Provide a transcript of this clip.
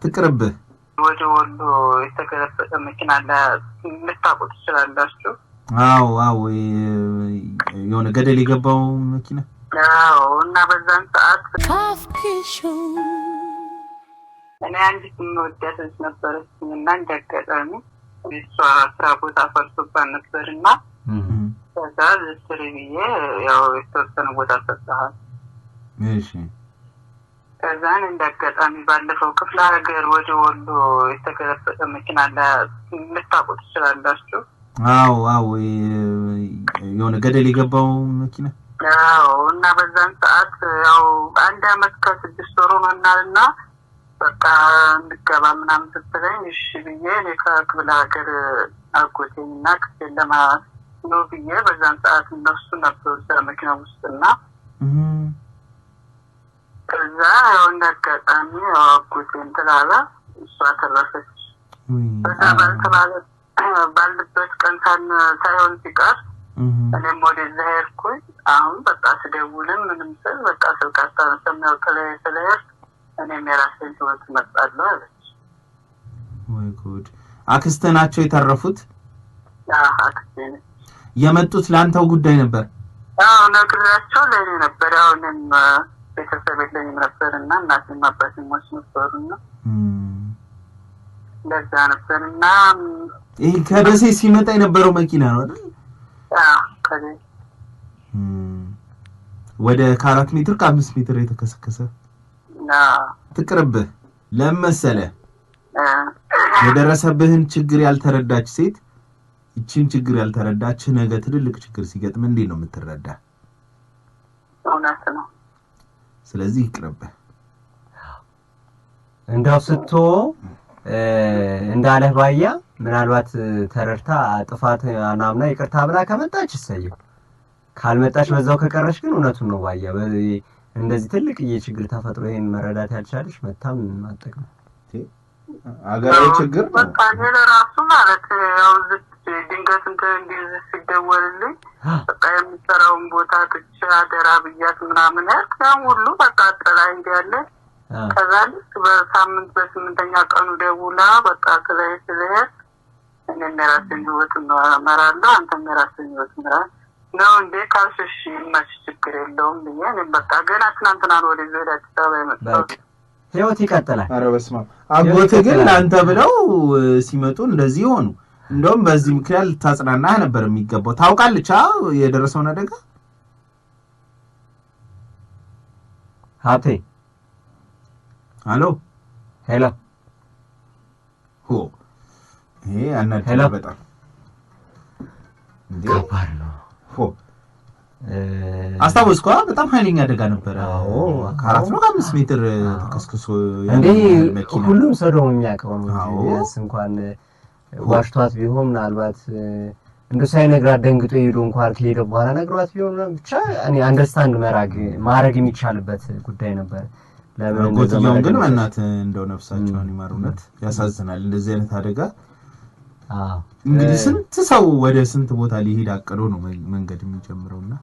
ትቅርብህ ወደ ወሎ የተገለበጠ መኪና ልታውቁት ትችላላችሁ። አዎ የሆነ ገደል የገባው መኪና እና በዛን ሰዓት እኔ አንዲት የምወዳት ልጅ ነበረችኝ እና እንዳጋጣሚ እሷ ስራ ቦታ ፈርሶባት ነበርና ከዛ ዝስር ብዬ ያው የተወሰነ ቦታ ሰጥተሃል። እሺ ከዛን እንዳጋጣሚ ባለፈው ክፍለ ሀገር ወደ ወሎ የተገለበጠ መኪና ልታውቁት ትችላላችሁ። አዎ የሆነ ገደል የገባው መኪና እና በዛን ሰዓት ያው 1 አመት ከ6 ወር ሆኖናልና በቃ እንድገባ ምናምን ስትለኝ እሺ ብዬ እኔ ከክፍለ ሀገር አጎቴና ክፍል ለማስኖ ብዬ በዛን ሰዓት እነሱ ነበሩ በመኪና ውስጥና ከዛ ያው እንዳጋጣሚ አጎቴን ትላላ እሷ ተረፈች። በዛ ባለበት ቀን ሳይሆን ሲቀር እኔም ወደዛ ሄድኩኝ። አሁን በቃ ስደውልም ምንም ስል በቃ ስልካታ ሰሚያውቅለ ስለሄድ እኔም የራሴን ህይወት መጣለሁ አለች። ወይ ጉድ! አክስተ ናቸው የተረፉት? አክስቴ ነች። የመጡት ለአንተው ጉዳይ ነበር? ነግራቸው ለእኔ ነበር። አሁንም ቤተሰብ የለኝም ነበርና እናቴም አባቴም ሞች ነበሩና ለዛ ነበርና ይሄ ከደሴ ሲመጣ የነበረው መኪና ነው አይደል? ከደሴ ወደ 4 ሜትር ከ5 ሜትር የተከሰከሰ ትቅርብህ። ለምሳሌ የደረሰብህን ችግር ያልተረዳች ሴት እቺን ችግር ያልተረዳች ነገ ትልልቅ ችግር ሲገጥም እንዴት ነው የምትረዳ? እውነት ነው። ስለዚህ ይቅርብህ። እንዳው ስቶ እንዳለህ ባያ ምናልባት ተረርታ ጥፋት አናምና ይቅርታ ብላ ከመጣች እሰየው፣ ካልመጣች በዛው ከቀረሽ ግን እውነቱን ነው ባያ። እንደዚህ ትልቅ የችግር ተፈጥሮ ይሄን መረዳት ያልቻለሽ መታም ማጠቅም አገራዊ ችግር ነው። በቃ ለራሱ ማለት ያው ድንገት እንዲህ ሲደወልልኝ በቃ የምሰራውን ቦታ ትቼ አደራ ብያት ምናምን ያው ሁሉ በቃ ጥላኝ እንዲያለ ከዛ ልክ በሳምንት በ8ኛ ቀኑ ደውላ በቃ ከላይ ስለሄድ እኔም የራሴን ህይወት እመራለሁ አንተም የራስህን ህይወት ምራ ነው እንዴ ካልሽ ማች ችግር የለውም ብዬ እኔም በቃ ገና ትናንትና ነው ወደ ዘላ ተሳባ የመጣው። ህይወት ይቀጥላል። ኧረ በስመ አብ! አጎትህ ግን አንተ ብለው ሲመጡ እንደዚህ ሆኑ። እንደውም በዚህ ምክንያት ልታጽናናህ ነበር የሚገባው። ታውቃለች የደረሰውን አደጋ? ሀብቴ አሎ ሄሎ ይሄ አናድር በጣም እንዴ ከባድ ነው። አስታውስኳ በጣም ኃይለኛ አደጋ ነበር። ከ4 ነው ከ5 ሜትር ተከስክሶ እንዴ ሁሉም ሰው ነው የሚያውቀው ነው እንጂ እንኳን ዋሽቷት ቢሆን ምናልባት እንደው ሳይነግራት ደንግጦ ሄዶ እንኳን ከሄደ በኋላ ነግሯት ቢሆን ብቻ እኔ አንደርስታንድ ማድረግ የሚቻልበት ጉዳይ ነበር። ለምን ጎትኛው ግን እናት እንደው ነፍሳቸውን ይማሩነት። ያሳዝናል እንደዚህ አይነት አደጋ። እንግዲህ ስንት ሰው ወደ ስንት ቦታ ሊሄድ አቅዶ ነው መንገድ የሚጀምረውና